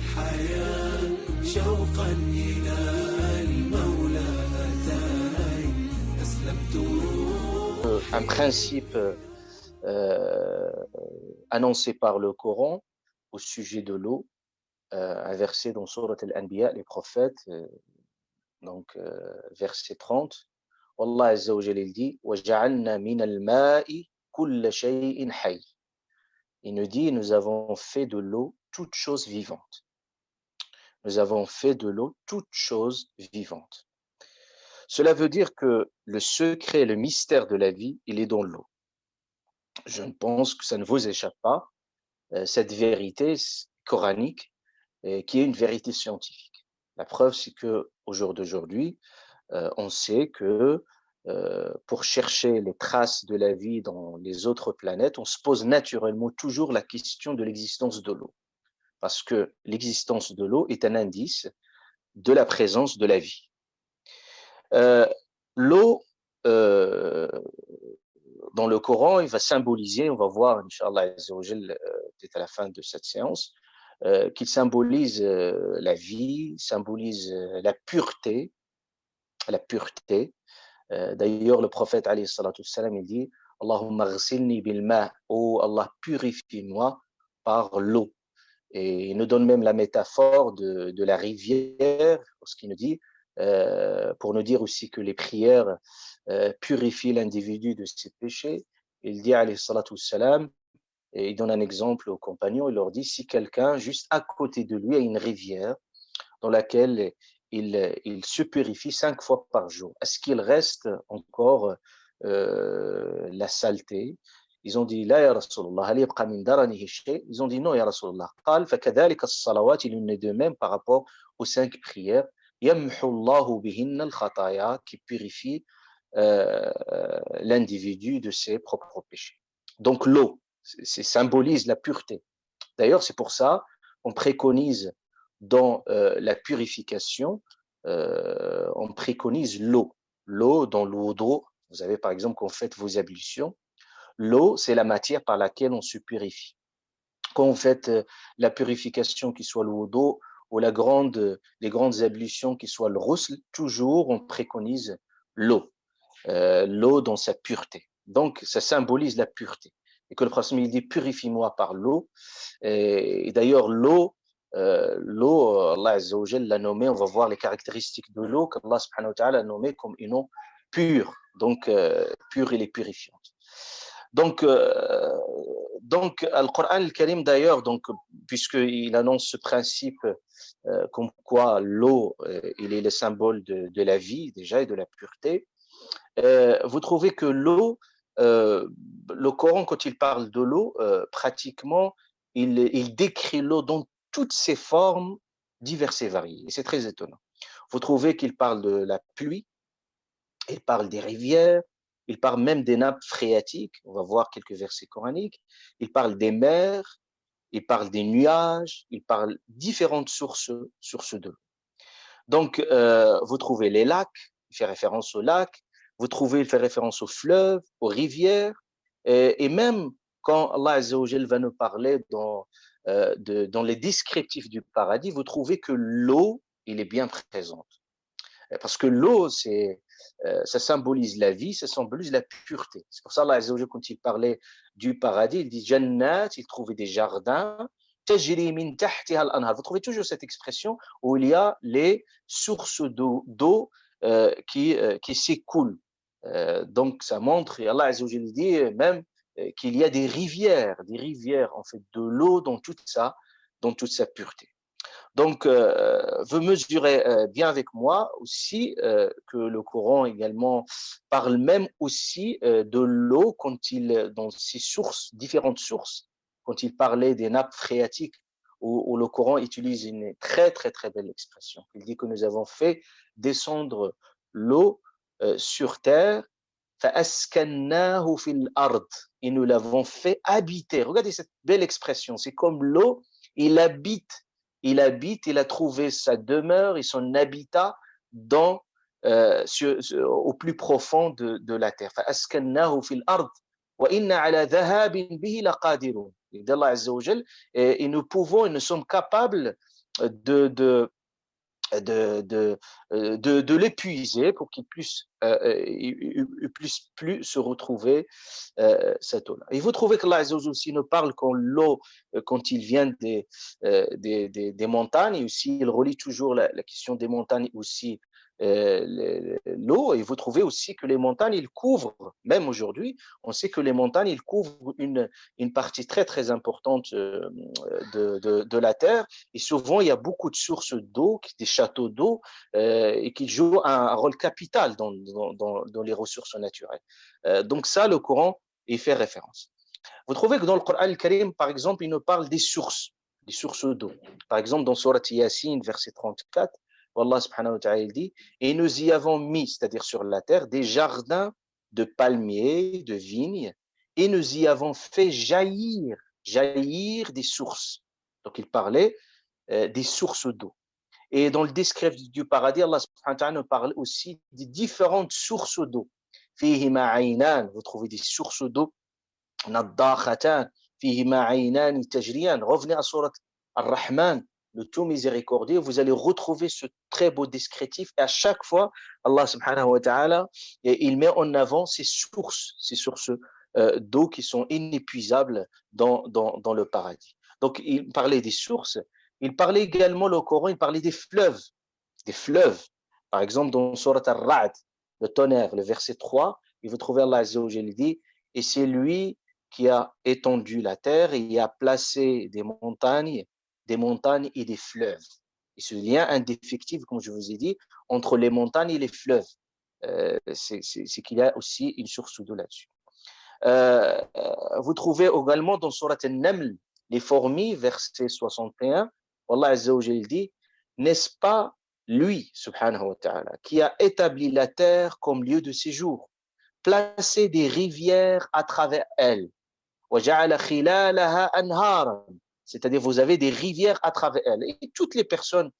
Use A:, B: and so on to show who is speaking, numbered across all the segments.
A: الحياة شوقا إلى المولى أتاني أسلمت
B: Un principe annoncé par le Coran au sujet de l'eau, un verset dans Surat al-Anbiya, les prophètes, verset 30. Allah Azza wa Jalla il dit وَجَعَلْنَا مِنَ الْمَاءِ كُلَّ شَيْءٍ حَيٍّ. Il nous dit nous avons fait de l'eau toute chose vivante. Nous avons fait de l'eau toute chose vivante. Cela veut dire que le secret, le mystère de la vie, il est dans l'eau. Je pense que ça ne vous échappe pas, cette vérité coranique, qui est une vérité scientifique. La preuve, c'est qu'au jour d'aujourd'hui, on sait que pour chercher les traces de la vie dans les autres planètes, on se pose naturellement toujours la question de l'existence de l'eau. Parce que l'existence de l'eau est un indice de la présence de la vie. L'eau, dans le Coran, il va symboliser, on va voir, Inch'Allah, peut-être à la fin de cette séance, qu'il symbolise la vie, symbolise la pureté. D'ailleurs, le prophète, alayhi salatu wassalam, il dit Allahumma ghsilni bil ma', oh Allah, purifie-moi par l'eau. Et il nous donne même la métaphore de la rivière, parce qu'il nous dit, pour nous dire aussi que les prières purifient l'individu de ses péchés. Il dit, alayhi salatu wassalam, et il donne un exemple aux compagnons, il leur dit, si quelqu'un, juste à côté de lui, a une rivière dans laquelle il se purifie 5 fois par jour, est-ce qu'il reste encore la saleté? Ils ont dit, la ya Rasulallah, hal yabqa min daranihi shay? Ils ont dit, non, ya Rasulallah. Qal, fakadhalika as-salawat, il en est de même par rapport aux 5 prières. Yamhu Allahu bihinna al-khataya, qui purifie l'individu de ses propres péchés. Donc l'eau, symbolise la pureté. D'ailleurs, c'est pour ça qu'on préconise dans la purification, on préconise l'eau. L'eau dans l'eau d'eau, vous avez par exemple quand vous faites vos ablutions, l'eau, c'est la matière par laquelle on se purifie. Quand vous faites la purification qui soit l'eau d'eau ou les grandes ablutions qui soient le ghusl, toujours on préconise l'eau, l'eau dans sa pureté. Donc, ça symbolise la pureté. Et que le prophète il dit purifie-moi par l'eau. Et d'ailleurs, l'eau, Allah Azza wa Jalla l'a nommé, on va voir les caractéristiques de l'eau qu'Allah subhanahu wa ta'ala a nommé comme une eau pure, donc pure et purifiante. Donc, Al-Qur'an al-Karim d'ailleurs, puisqu'il annonce ce principe comme quoi l'eau, il est le symbole de la vie déjà et de la pureté, vous trouvez que l'eau, le Coran, quand il parle de l'eau, pratiquement, il décrit l'eau dans toutes ses formes diverses et variées. Et c'est très étonnant. Vous trouvez qu'il parle de la pluie, il parle des rivières, il parle même des nappes phréatiques, on va voir quelques versets coraniques, il parle des mers, il parle des nuages, il parle différentes sources de l'eau. Donc, vous trouvez les lacs, il fait référence aux lacs, vous trouvez, il fait référence aux fleuves, aux rivières, et même quand Allah Azza wa Jalla va nous parler dans les descriptifs du paradis, vous trouvez que l'eau, il est bien présente. Parce que l'eau, ça symbolise la vie, ça symbolise la pureté. C'est pour ça Allah Azza wa Jalla, quand il parlait du paradis, il dit Jannat, il trouvait des jardins, tajri min tahtiha al-anhar. Vous trouvez toujours cette expression où il y a les sources d'eau qui s'écoulent. Donc ça montre, et Allah Azza wa Jalla dit même qu'il y a des rivières en fait de l'eau dans toute sa pureté. Donc, vous mesurez bien avec moi aussi que le Coran également parle même aussi de l'eau dans ses sources, différentes sources, quand il parlait des nappes phréatiques, où le Coran utilise une très très très belle expression. Il dit que nous avons fait descendre l'eau sur terre, فَأَسْكَنَّاهُ فِي الْأَرْضِ, et nous l'avons fait habiter. Regardez cette belle expression, c'est comme l'eau, il a trouvé sa demeure et son habitat au plus profond de la terre. فَأَسْكَنَّاهُ فِي الْأَرْضِ وَإِنَّا عَلَى ذَهَابٍ بِهِ لَقَادِرُونَ. Et nous sommes capables de, de, de l'épuiser pour qu'il puisse, il puisse plus se retrouver cette eau-là. Et vous trouvez que Allah aussi ne parle quand l'eau, quand il vient des montagnes, et aussi il relie toujours la question des montagnes aussi l'eau, et vous trouvez aussi que les montagnes, ils couvrent, même aujourd'hui, on sait que les montagnes, ils couvrent une partie très, très importante de la terre, et souvent, il y a beaucoup de sources d'eau, des châteaux d'eau, et qui jouent un rôle capital dans les ressources naturelles. Donc ça, le Coran y fait référence. Vous trouvez que dans le Coran al-Karim, par exemple, il nous parle des sources d'eau. Par exemple, dans Surat Yasin, verset 34, Allah subhanahu wa ta'ala il dit, et nous y avons mis, c'est-à-dire sur la terre, des jardins de palmiers, de vignes, et nous y avons fait jaillir des sources. Donc il parlait des sources d'eau. Et dans le descriptif du paradis, Allah subhanahu wa ta'ala nous parle aussi des différentes sources d'eau. Fihima aynan, vous trouvez des sources d'eau, naddakhatan, fihima aynan tajriyan. Revenez à Surat Ar-Rahman, le tout miséricordieux, vous allez retrouver ce très beau descriptif. Et à chaque fois, Allah subhanahu wa ta'ala, il met en avant ces sources d'eau qui sont inépuisables dans le paradis. Donc, il parlait des sources. Il parlait également, le Coran, il parlait des fleuves. Des fleuves. Par exemple, dans Surat Ar-Ra'd, le tonnerre, le verset 3, il vous trouvez Allah Azza wa Jalla dit, et c'est lui qui a étendu la terre et y a placé des montagnes et des fleuves. Et ce lien indéfectible, comme je vous ai dit, entre les montagnes et les fleuves, c'est qu'il y a aussi une source d'eau là-dessus. Vous trouvez également dans Surat An-Naml, les fourmis, verset 61, Allah Azza wa Jalla dit, n'est-ce pas lui, subhanahu wa ta'ala, qui a établi la terre comme lieu de séjour, placé des rivières à travers elle, c'est-à-dire vous avez des rivières à travers elle. Et toutes les personnes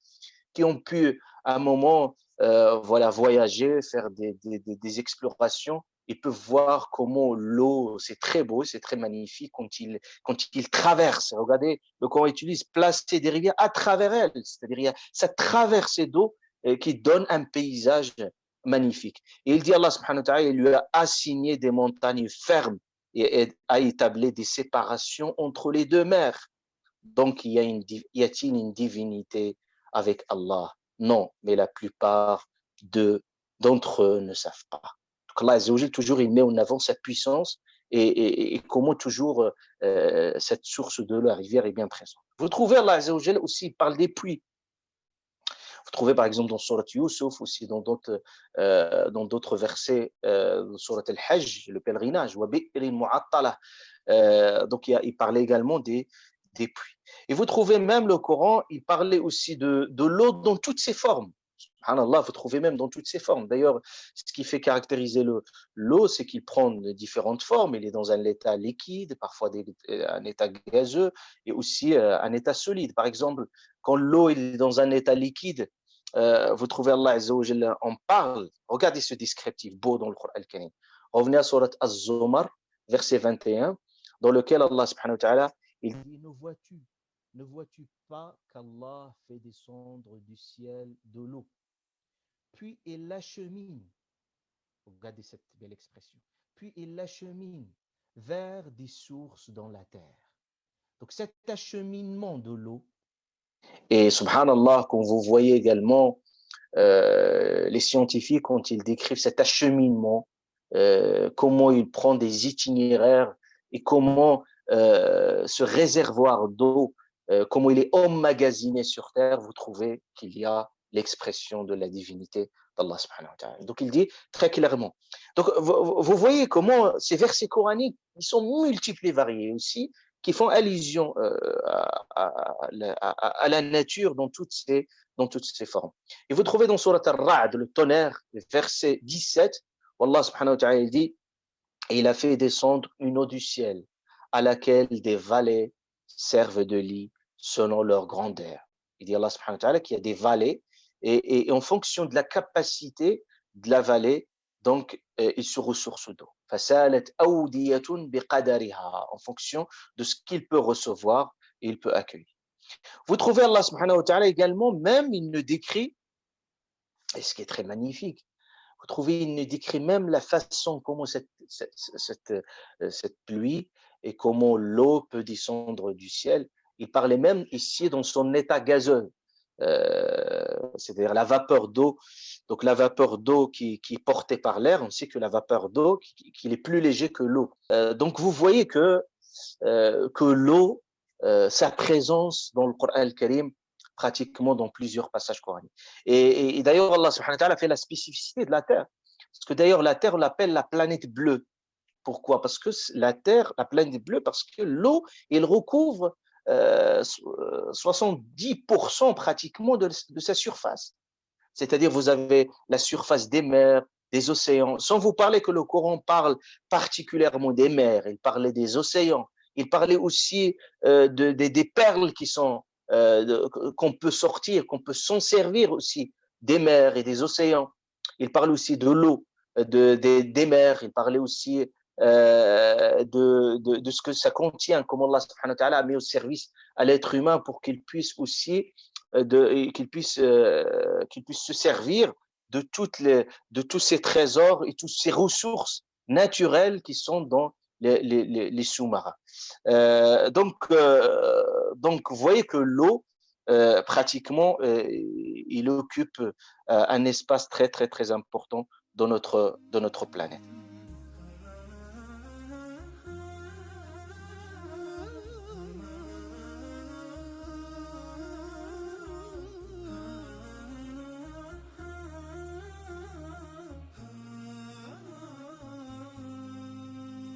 B: qui ont pu à un moment voyager, faire des explorations, ils peuvent voir comment l'eau, c'est très beau, c'est très magnifique quand il traverse. Regardez, le Coran utilise placer des rivières à travers elle, c'est-à-dire il y a cette traversée d'eau qui donne un paysage magnifique. Et il dit Allah subhanahu wa ta'ala, il lui a assigné des montagnes fermes et a établi des séparations entre les deux mers. Donc, y a-t-il une divinité avec Allah? Non, mais la plupart d'entre eux ne savent pas. Donc, Allah toujours, il met en avant sa puissance et comment toujours cette source de la rivière est bien présente. Vous trouvez Allah aussi parle des pluies. Vous trouvez par exemple dans Surat Yusuf, aussi dans d'autres versets, Surat Al-Hajj, le pèlerinage, donc il parlait également des pluies. Et vous trouvez même le Coran, il parlait aussi de l'eau dans toutes ses formes. Subhanallah, vous trouvez même dans toutes ses formes. D'ailleurs, ce qui fait caractériser l'eau, c'est qu'il prend de différentes formes. Il est dans un état liquide, parfois un état gazeux, et aussi un état solide. Par exemple, quand l'eau est dans un état liquide, vous trouvez Allah Azza wa Jalla en parle. Regardez ce descriptif beau dans le Coran al-Karim. Revenez à Surat Az-Zumar, verset 21, dans lequel Allah subhanahu wa ta'ala, il dit, ne vois-tu pas qu'Allah fait descendre du ciel de l'eau, puis il l'achemine, regardez cette belle expression, puis il l'achemine vers des sources dans la terre. Donc cet acheminement de l'eau, et subhanallah, quand vous voyez également les scientifiques, quand ils décrivent cet acheminement, comment ils prennent des itinéraires et comment ce réservoir d'eau, comment il est emmagasiné sur terre, vous trouvez qu'il y a l'expression de la divinité d'Allah subhanahu wa ta'ala. Donc il dit très clairement. Donc vous voyez comment ces versets coraniques, ils sont multiples et variés aussi, qui font allusion à la nature dans toutes ses formes. Et vous trouvez dans Surat Ar-Ra'd, le tonnerre, le verset 17, où Allah subhanahu wa ta'ala dit, et il a fait descendre une eau du ciel, à laquelle des vallées servent de lit selon leur grandeur. Il dit Allah subhanahu wa ta'ala qu'il y a des vallées, et en fonction de la capacité de la vallée, donc il se ressource d'eau. En fonction de ce qu'il peut recevoir et il peut accueillir. Vous trouvez Allah subhanahu wa ta'ala également, même il nous décrit, et ce qui est très magnifique, vous trouvez, il nous décrit même la façon comment cette pluie et comment l'eau peut descendre du ciel. Il parlait même ici dans son état gazeux, c'est-à-dire la vapeur d'eau. Donc la vapeur d'eau qui est portée par l'air, on sait que la vapeur d'eau, qu'il est plus léger que l'eau. Donc vous voyez que l'eau, sa présence dans le Coran al-Karim, pratiquement dans plusieurs passages coraniques. Et d'ailleurs, Allah subhanahu wa ta'ala fait la spécificité de la Terre. Parce que d'ailleurs, la Terre, on l'appelle la planète bleue. Pourquoi? Parce que la Terre, la planète bleue, parce que l'eau, elle recouvre 70% pratiquement de sa surface. C'est-à-dire, vous avez la surface des mers, des océans. Sans vous parler que le Coran parle particulièrement des mers, il parlait des océans, il parlait aussi des perles qui sont qu'on peut sortir, qu'on peut s'en servir aussi des mers et des océans. Il parle aussi de l'eau, des mers. Il parlait aussi de ce que ça contient, comme Allah subhanahu wa ta'ala a mis au service à l'être humain pour qu'il puisse aussi qu'il puisse se servir de tous ces trésors et toutes ces ressources naturelles qui sont dans les sous-marins. Donc, vous voyez que l'eau, pratiquement, il occupe un espace très, très, très important dans notre planète.